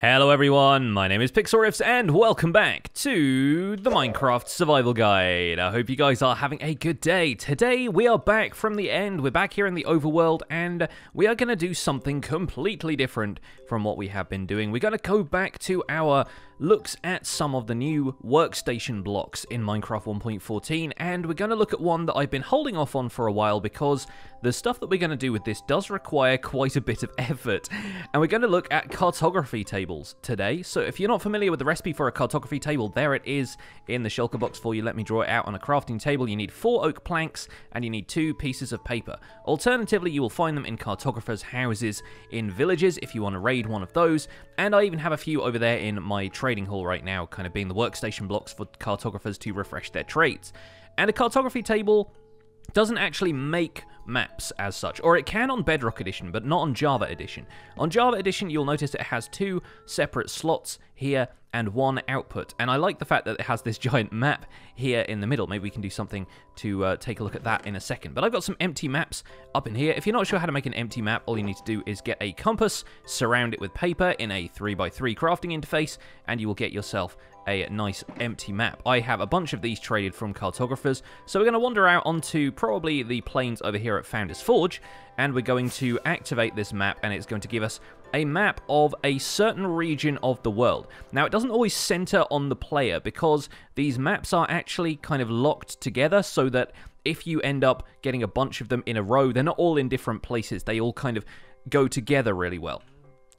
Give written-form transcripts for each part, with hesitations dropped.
Hello everyone, my name is Pixelriffs and welcome back to the Minecraft Survival Guide. I hope you guys are having a good day. Today we are back from the end, we're back here in the overworld and we are going to do something completely different from what we have been doing. We're going to go back to our looks at some of the new workstation blocks in Minecraft 1.14 and we're going to look at one that I've been holding off on for a while because the stuff that we're going to do with this does require quite a bit of effort, and we're going to look at cartography tables today. So if you're not familiar with the recipe for a cartography table, there it is in the shulker box for you. Let me draw it out on a crafting table. You need 4 oak planks and you need 2 pieces of paper. Alternatively, you will find them in cartographers' houses in villages if you want to raid one of those, and I even have a few over there in my trading hall right now, kind of being the workstation blocks for cartographers to refresh their trades. And a cartography table doesn't actually make maps as such, or it can on Bedrock Edition, but not on Java Edition. On Java Edition, you'll notice it has 2 separate slots here and 1 output, and I like the fact that it has this giant map here in the middle. Maybe we can do something to take a look at that in a second. But I've got some empty maps up in here. If you're not sure how to make an empty map, all you need to do is get a compass, surround it with paper in a 3x3 crafting interface, and you will get yourself a nice empty map. I have a bunch of these traded from cartographers, so we're going to wander out onto probably the plains over here at Founders Forge, and we're going to activate this map, and it's going to give us a map of a certain region of the world. Now, it doesn't always center on the player because these maps are actually kind of locked together so that if you end up getting a bunch of them in a row, they're not all in different places. They all kind of go together really well.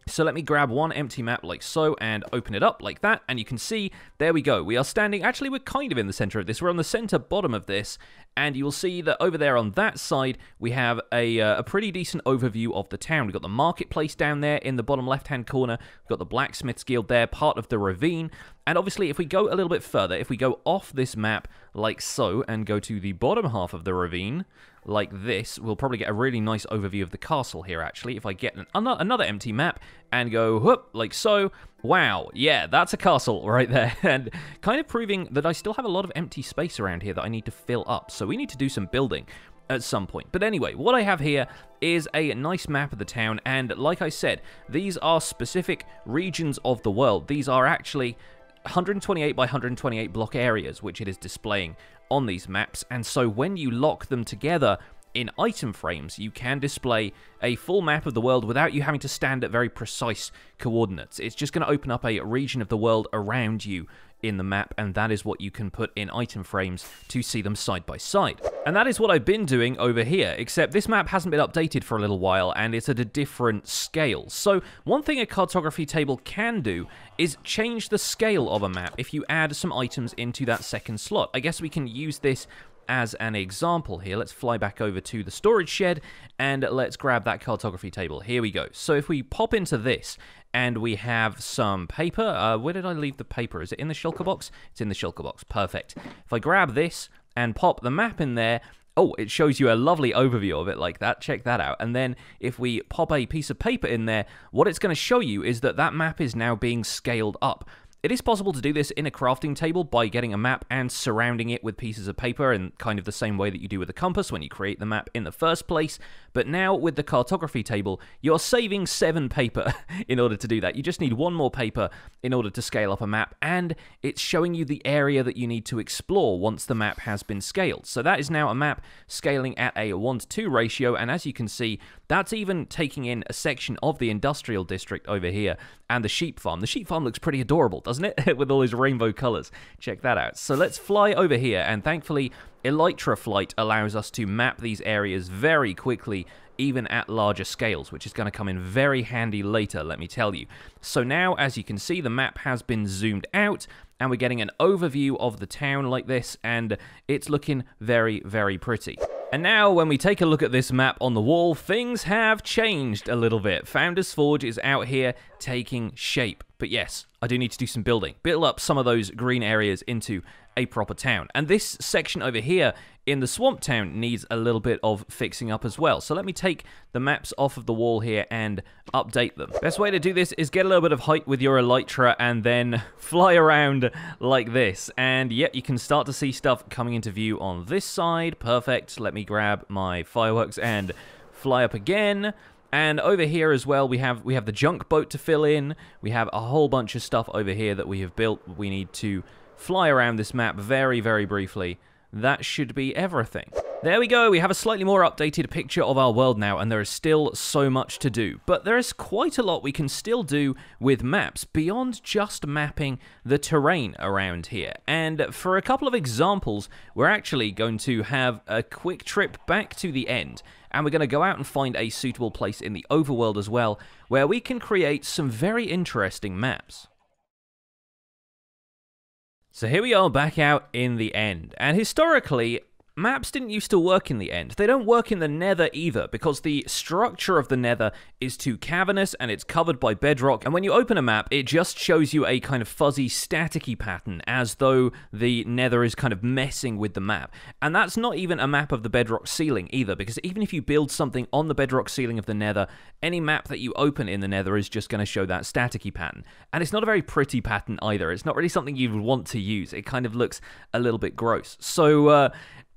So let me grab one empty map like so and open it up like that, and you can see, there we go. We are standing, actually we're kind of in the center of this. We're on the center bottom of this, and you'll see that over there on that side, we have a pretty decent overview of the town. We've got the marketplace down there in the bottom left-hand corner. We've got the blacksmith's guild there, part of the ravine. And obviously, if we go a little bit further, if we go off this map like so, and go to the bottom half of the ravine, like this, we'll probably get a really nice overview of the castle here, actually. If I get another empty map and go, whoop, like so, wow, yeah, that's a castle right there. And kind of proving that I still have a lot of empty space around here that I need to fill up. So we need to do some building at some point. But anyway, what I have here is a nice map of the town, and like I said, these are specific regions of the world. These are actually 128 by 128 block areas, which it is displaying on these maps, and so when you lock them together in item frames, you can display a full map of the world without you having to stand at very precise coordinates. It's just going to open up a region of the world around you in the map, and that is what you can put in item frames to see them side by side. And that is what I've been doing over here, except this map hasn't been updated for a little while, and it's at a different scale. So one thing a cartography table can do is change the scale of a map if you add some items into that second slot. I guess we can use this as an example here. Let's fly back over to the storage shed and let's grab that cartography table. Here we go. So if we pop into this and we have some paper, where did I leave the paper? Is it in the shulker box? It's in the shulker box. Perfect. If I grab this and pop the map in there, oh, it shows you a lovely overview of it like that. Check that out. And then if we pop a piece of paper in there, what it's going to show you is that that map is now being scaled up. It is possible to do this in a crafting table by getting a map and surrounding it with pieces of paper in kind of the same way that you do with a compass when you create the map in the first place. But now with the cartography table, you're saving 7 paper in order to do that. You just need 1 more paper in order to scale up a map, and it's showing you the area that you need to explore once the map has been scaled. So that is now a map scaling at a 1:2 ratio, and as you can see, that's even taking in a section of the industrial district over here and the sheep farm. The sheep farm looks pretty adorable, doesn't it? With all those rainbow colors. Check that out. So let's fly over here, and thankfully Elytra Flight allows us to map these areas very quickly, even at larger scales, which is going to come in very handy later, let me tell you. So now, as you can see, the map has been zoomed out, and we're getting an overview of the town like this, and it's looking very, very pretty. And now, when we take a look at this map on the wall, things have changed a little bit. Founders Forge is out here taking shape. But yes, I do need to do some building. Build up some of those green areas into a proper town. And this section over here in the swamp town needs a little bit of fixing up as well. So let me take the maps off of the wall here and update them. Best way to do this is get a little bit of height with your Elytra and then fly around like this. And yep, you can start to see stuff coming into view on this side. Perfect. Let me grab my fireworks and fly up again. And over here as well, we have the junk boat to fill in. We have a whole bunch of stuff over here that we have built. We need to fly around this map very, very briefly. That should be everything. There we go, we have a slightly more updated picture of our world now, and there is still so much to do. But there is quite a lot we can still do with maps beyond just mapping the terrain around here. And for a couple of examples, we're actually going to have a quick trip back to the end, and we're going to go out and find a suitable place in the overworld as well, where we can create some very interesting maps. So here we are back out in the end, and historically, maps didn't used to work in the end. They don't work in the Nether either, because the structure of the Nether is too cavernous and it's covered by bedrock, and when you open a map, it just shows you a kind of fuzzy, staticky pattern, as though the Nether is kind of messing with the map. And that's not even a map of the bedrock ceiling either, because even if you build something on the bedrock ceiling of the Nether, any map that you open in the Nether is just going to show that staticky pattern. And it's not a very pretty pattern either. It's not really something you would want to use. It kind of looks a little bit gross. So,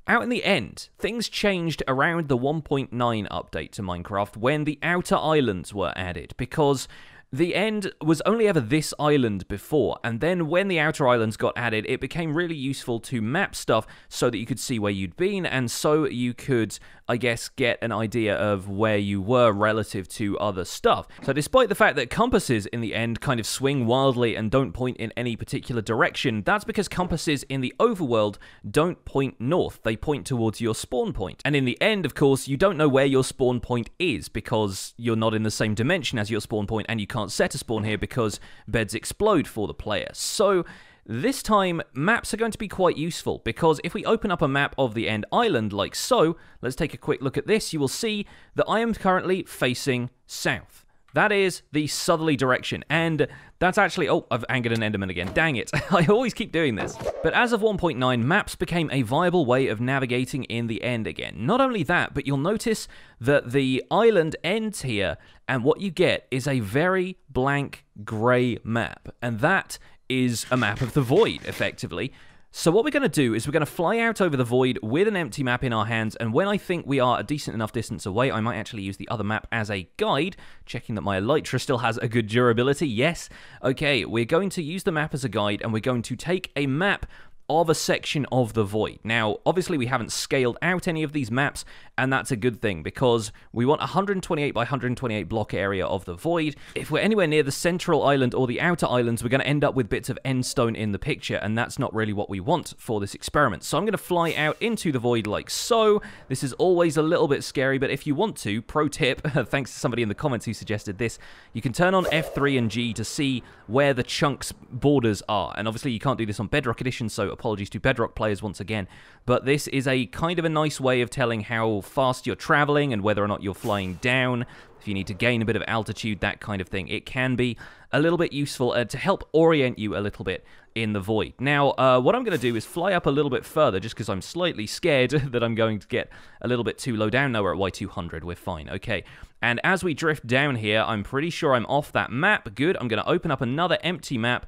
out in the end, things changed around the 1.9 update to Minecraft when the outer islands were added, because the end was only ever this island before, and then when the outer islands got added, it became really useful to map stuff so that you could see where you'd been, and so you could, I guess, get an idea of where you were relative to other stuff. So despite the fact that compasses in the end kind of swing wildly and don't point in any particular direction, that's because compasses in the overworld don't point north, they point towards your spawn point. And in the end, of course, you don't know where your spawn point is, because you're not in the same dimension as your spawn point, and you can't set a spawn here because beds explode for the player. So this time, maps are going to be quite useful, because if we open up a map of the end island like so, let's take a quick look at this, you will see that I am currently facing south. That is the southerly direction, and that's actually... Oh, I've angered an Enderman again. Dang it. I always keep doing this. But as of 1.9, maps became a viable way of navigating in the end again. Not only that, but you'll notice that the island ends here, and what you get is a very blank grey map. And that is a map of the void, effectively. So what we're going to do is we're going to fly out over the void with an empty map in our hands, and when I think we are a decent enough distance away, I might actually use the other map as a guide, checking that my elytra still has a good durability. Yes. Okay, we're going to use the map as a guide, and we're going to take a map of a section of the void. Now, obviously we haven't scaled out any of these maps, and that's a good thing, because we want 128 by 128 block area of the void. If we're anywhere near the central island or the outer islands, we're going to end up with bits of endstone in the picture, and that's not really what we want for this experiment. So I'm going to fly out into the void like so. This is always a little bit scary, but if you want to, pro tip, thanks to somebody in the comments who suggested this, you can turn on F3 and G to see where the chunks borders are, and obviously you can't do this on Bedrock Edition, so apologies to Bedrock players once again, but this is a kind of a nice way of telling how fast you're traveling and whether or not you're flying down, if you need to gain a bit of altitude, that kind of thing. It can be a little bit useful to help orient you a little bit in the void. Now, what I'm going to do is fly up a little bit further, just because I'm slightly scared that I'm going to get a little bit too low down. No, we're at Y200, we're fine, okay. And as we drift down here, I'm pretty sure I'm off that map. Good, I'm going to open up another empty map,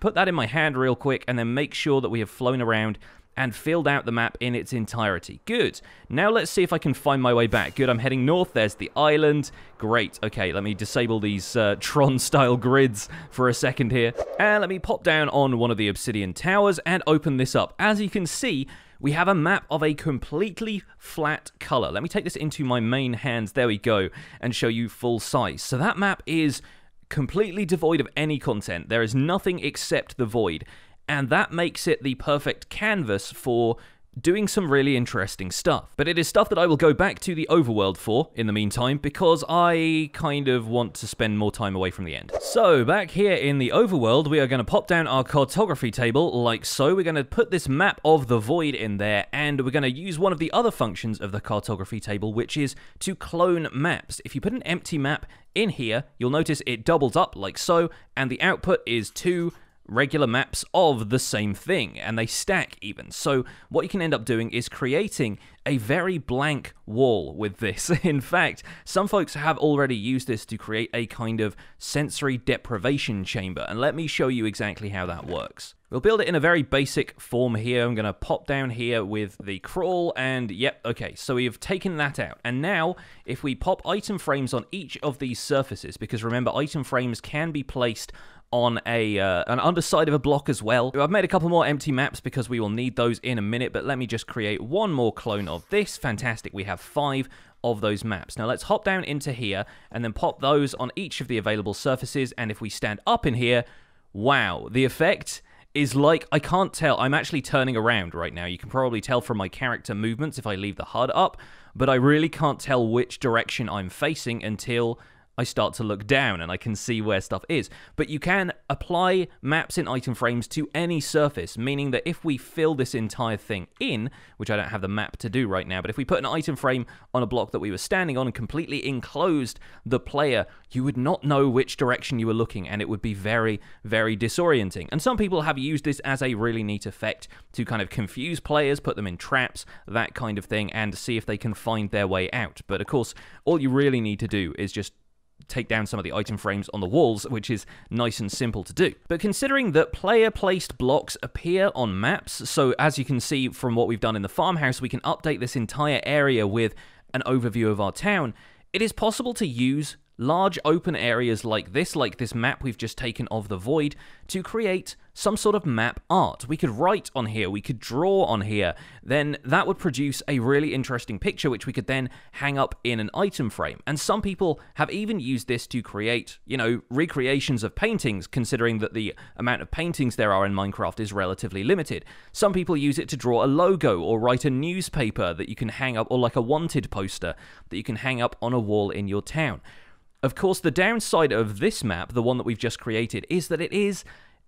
put that in my hand real quick, and then make sure that we have flown around and filled out the map in its entirety. Good. Now let's see if I can find my way back. Good, I'm heading north. There's the island. Great. Okay, let me disable these Tron-style grids for a second here. And let me pop down on one of the obsidian towers and open this up. As you can see, we have a map of a completely flat color. Let me take this into my main hands. There we go. And show you full size. So that map is completely devoid of any content. There is nothing except the void. And that makes it the perfect canvas for doing some really interesting stuff. But it is stuff that I will go back to the overworld for in the meantime, because I kind of want to spend more time away from the end. So back here in the overworld, we are going to pop down our cartography table like so. We're going to put this map of the void in there, and we're going to use one of the other functions of the cartography table, which is to clone maps. If you put an empty map in here, you'll notice it doubles up like so, and the output is 2 regular maps of the same thing, and they stack even. So what you can end up doing is creating a very blank wall with this. In fact, some folks have already used this to create a kind of sensory deprivation chamber, and let me show you exactly how that works. We'll build it in a very basic form here. I'm going to pop down here with the crawl, and yep, okay, so we've taken that out. And now, if we pop item frames on each of these surfaces, because remember, item frames can be placed on an underside of a block as well. I've made a couple more empty maps because we will need those in a minute, but let me just create one more clone of this. Fantastic, we have 5 of those maps. Now let's hop down into here and then pop those on each of the available surfaces, and if we stand up in here, wow, the effect is like, I can't tell, I'm actually turning around right now. You can probably tell from my character movements if I leave the HUD up, but I really can't tell which direction I'm facing until I start to look down and I can see where stuff is. But you can apply maps in item frames to any surface, meaning that if we fill this entire thing in, which I don't have the map to do right now, but if we put an item frame on a block that we were standing on and completely enclosed the player, you would not know which direction you were looking, and it would be very, very disorienting. And some people have used this as a really neat effect to kind of confuse players, put them in traps, that kind of thing, and see if they can find their way out. But of course, all you really need to do is just take down some of the item frames on the walls, which is nice and simple to do. But considering that player-placed blocks appear on maps, so as you can see from what we've done in the farmhouse, we can update this entire area with an overview of our town, it is possible to use large open areas like this map we've just taken of the void, to create some sort of map art. We could write on here, we could draw on here, then that would produce a really interesting picture which we could then hang up in an item frame. And some people have even used this to create, you know, recreations of paintings, considering that the amount of paintings there are in Minecraft is relatively limited. Some people use it to draw a logo or write a newspaper that you can hang up, or like a wanted poster that you can hang up on a wall in your town. Of course, the downside of this map, the one that we've just created, is that it is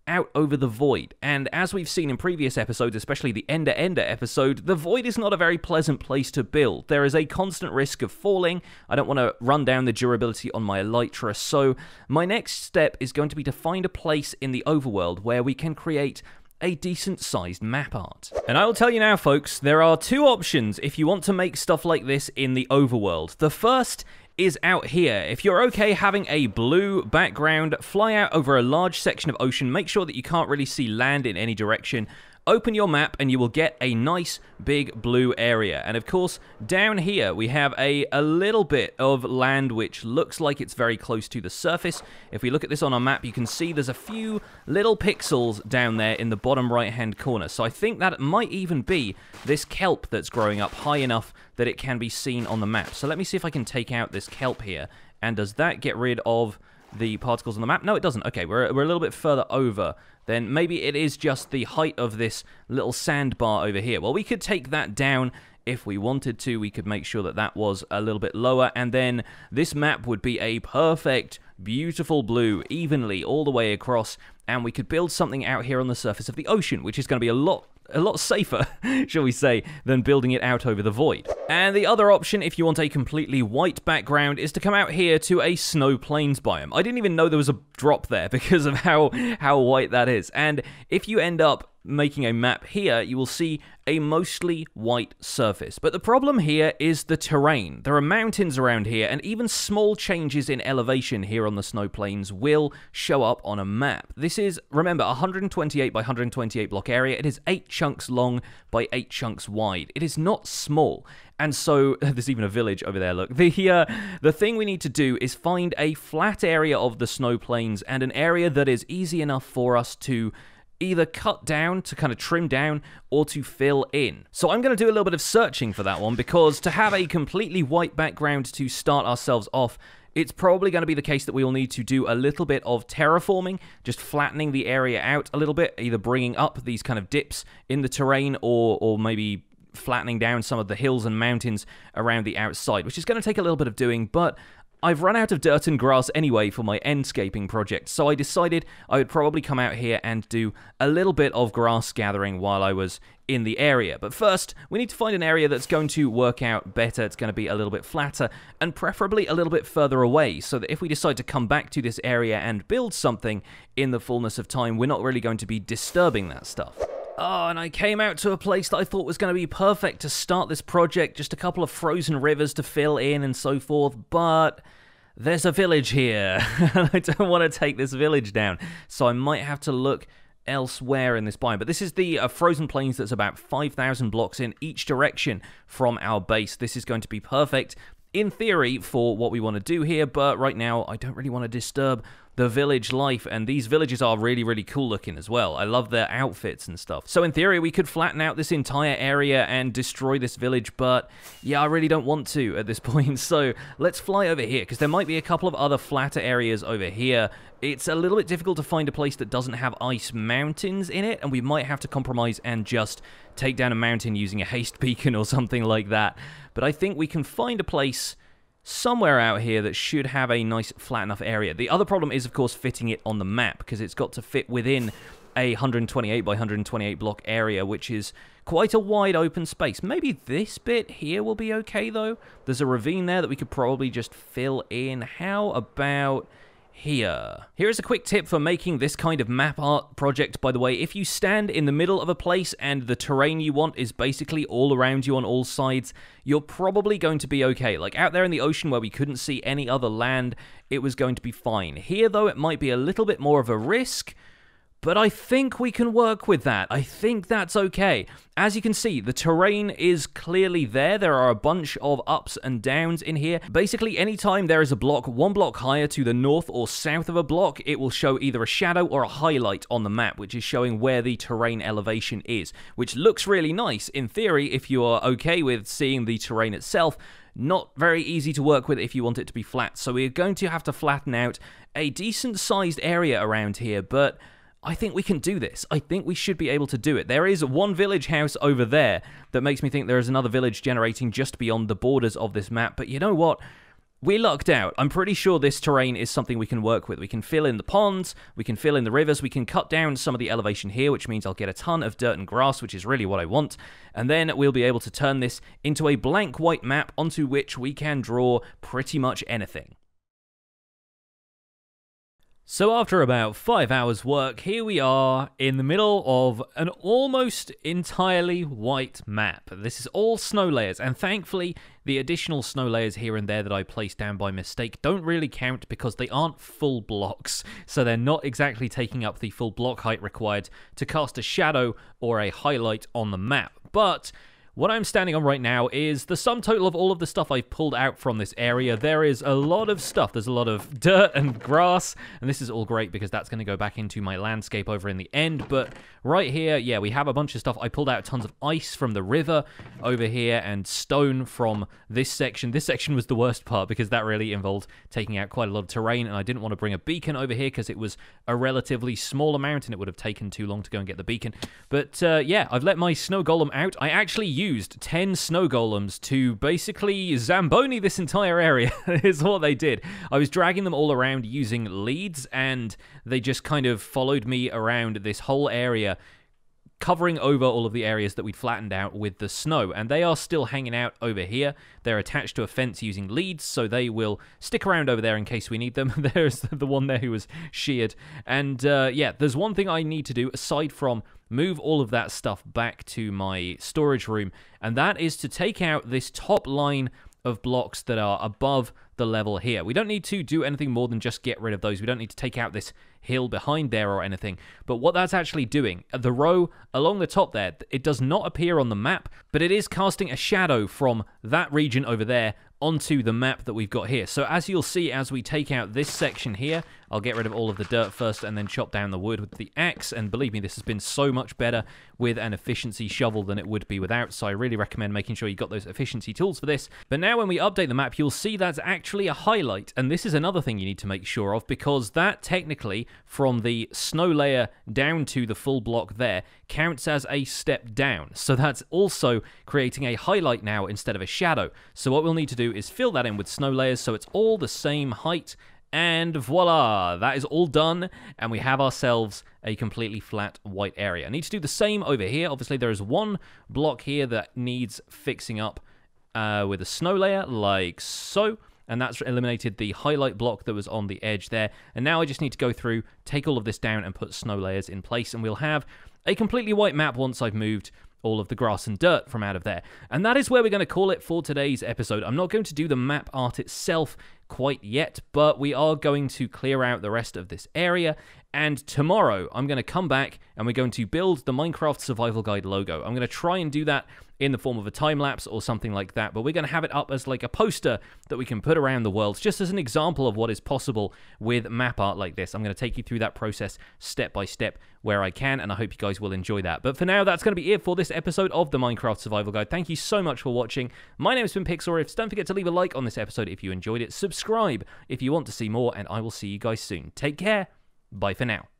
out over the void. And as we've seen in previous episodes, especially the Ender episode, the void is not a very pleasant place to build. There is a constant risk of falling. I don't want to run down the durability on my Elytra, so my next step is going to be to find a place in the overworld where we can create a decent-sized map art. And I will tell you now, folks, there are 2 options if you want to make stuff like this in the overworld. The first is out here. If you're okay having a blue background, fly out over a large section of ocean, make sure that you can't really see land in any direction, open your map and you will get a nice big blue area. And of course, down here we have a little bit of land which looks like it's very close to the surface. If we look at this on our map, you can see there's a few little pixels down there in the bottom right hand corner. So I think that it might even be this kelp that's growing up high enough that it can be seen on the map. So let me see if I can take out this kelp here. And does that get rid of the particles on the map? No, it doesn't. Okay, we're a little bit further over. Then maybe it is just the height of this little sandbar over here. Well, we could take that down if we wanted to. We could make sure that that was a little bit lower, and then this map would be a perfect, beautiful blue, evenly all the way across, and we could build something out here on the surface of the ocean, which is going to be a lot safer, shall we say, than building it out over the void. And the other option, if you want a completely white background, is to come out here to a snow plains biome. I didn't even know there was a drop there because of how white that is. And if you end up making a map here, you will see a mostly white surface. But the problem here is the terrain. There are mountains around here, and even small changes in elevation here on the snow plains will show up on a map. This is, remember, 128 by 128 block area. It is 8 chunks long by 8 chunks wide. It is not small. And so, there's even a village over there, look. The thing we need to do is find a flat area of the snow plains and an area that is easy enough for us to either cut down, to kind of trim down, or to fill in. So I'm going to do a little bit of searching for that one, because to have a completely white background to start ourselves off, it's probably going to be the case that we will need to do a little bit of terraforming, just flattening the area out a little bit, either bringing up these kind of dips in the terrain, or maybe flattening down some of the hills and mountains around the outside, which is going to take a little bit of doing, but I've run out of dirt and grass anyway for my endscaping project, so I decided I would probably come out here and do a little bit of grass gathering while I was in the area. But first, we need to find an area that's going to work out better. It's going to be a little bit flatter, and preferably a little bit further away, so that if we decide to come back to this area and build something in the fullness of time, we're not really going to be disturbing that stuff. Oh, and I came out to a place that I thought was going to be perfect to start this project, just a couple of frozen rivers to fill in and so forth, but there's a village here, and I don't want to take this village down, so I might have to look elsewhere in this biome. But this is the frozen plains that's about 5,000 blocks in each direction from our base. This is going to be perfect in theory for what we want to do here, but right now I don't really want to disturb the village life, and these villages are really, really cool looking as well. I love their outfits and stuff. So in theory, we could flatten out this entire area and destroy this village, but yeah, I really don't want to at this point. So let's fly over here, because there might be a couple of other flatter areas over here. It's a little bit difficult to find a place that doesn't have ice mountains in it, and we might have to compromise and just take down a mountain using a haste beacon or something like that. But I think we can find a place somewhere out here that should have a nice flat enough area. The other problem is, of course, fitting it on the map, because it's got to fit within a 128 by 128 block area, which is quite a wide open space. Maybe this bit here will be okay, though. There's a ravine there that we could probably just fill in. How about here? Here is a quick tip for making this kind of map art project, by the way. If you stand in the middle of a place and the terrain you want is basically all around you on all sides, you're probably going to be okay. Like out there in the ocean where we couldn't see any other land, it was going to be fine. Here, though, it might be a little bit more of a risk, but I think we can work with that. I think that's okay. As you can see, the terrain is clearly there. There are a bunch of ups and downs in here. Basically, anytime there is a block one block higher to the north or south of a block, it will show either a shadow or a highlight on the map, which is showing where the terrain elevation is, which looks really nice in theory if you are okay with seeing the terrain itself. Not very easy to work with if you want it to be flat. So we're going to have to flatten out a decent sized area around here, but I think we can do this. I think we should be able to do it. There is one village house over there that makes me think there is another village generating just beyond the borders of this map. But you know what? We lucked out. I'm pretty sure this terrain is something we can work with. We can fill in the ponds, we can fill in the rivers, we can cut down some of the elevation here, which means I'll get a ton of dirt and grass, which is really what I want. And then we'll be able to turn this into a blank white map onto which we can draw pretty much anything. So after about 5 hours work, here we are in the middle of an almost entirely white map. This is all snow layers, and thankfully the additional snow layers here and there that I placed down by mistake don't really count because they aren't full blocks, so they're not exactly taking up the full block height required to cast a shadow or a highlight on the map. But what I'm standing on right now is the sum total of all of the stuff I've pulled out from this area. There is a lot of stuff. There's a lot of dirt and grass, and this is all great because that's going to go back into my landscape over in the end. But right here, yeah, we have a bunch of stuff. I pulled out tons of ice from the river over here and stone from this section. This section was the worst part because that really involved taking out quite a lot of terrain, and I didn't want to bring a beacon over here because it was a relatively small amount and it would have taken too long to go and get the beacon. But yeah, I've let my snow golem out. I actually used 10 snow golems to basically Zamboni this entire area, is what they did. I was dragging them all around using leads, and they just kind of followed me around this whole area, covering over all of the areas that we'd flattened out with the snow, and they are still hanging out over here. They're attached to a fence using leads, so they will stick around over there in case we need them. There's the one there who was sheared, and yeah, there's one thing I need to do aside from move all of that stuff back to my storage room, and that is to take out this top line of blocks that are above the level here. We don't need to do anything more than just get rid of those. We don't need to take out this hill behind there or anything. But what that's actually doing, the row along the top there, it does not appear on the map, but it is casting a shadow from that region over there onto the map that we've got here. So as you'll see, as we take out this section here, I'll get rid of all of the dirt first and then chop down the wood with the axe. And believe me, this has been so much better with an efficiency shovel than it would be without. So I really recommend making sure you got those efficiency tools for this. But now when we update the map, you'll see that's actually a highlight. And this is another thing you need to make sure of, because that technically, from the snow layer down to the full block there, counts as a step down. So that's also creating a highlight now instead of a shadow. So what we'll need to do is fill that in with snow layers so it's all the same height, and voila, that is all done, and we have ourselves a completely flat white area. I need to do the same over here. Obviously there is one block here that needs fixing up with a snow layer like so, and that's eliminated the highlight block that was on the edge there. And now I just need to go through, take all of this down and put snow layers in place, and we'll have a completely white map once I've moved all of the grass and dirt from out of there. And that is where we're going to call it for today's episode. I'm not going to do the map art itself quite yet, but we are going to clear out the rest of this area. And tomorrow, I'm going to come back and we're going to build the Minecraft Survival Guide logo. I'm going to try and do that in the form of a time-lapse or something like that, but we're going to have it up as like a poster that we can put around the world, just as an example of what is possible with map art like this. I'm going to take you through that process step by step where I can, and I hope you guys will enjoy that. But for now, that's going to be it for this episode of the Minecraft Survival Guide. Thank you so much for watching. My name has been Pixlriffs. Don't forget to leave a like on this episode if you enjoyed it. Subscribe if you want to see more, and I will see you guys soon. Take care. Bye for now.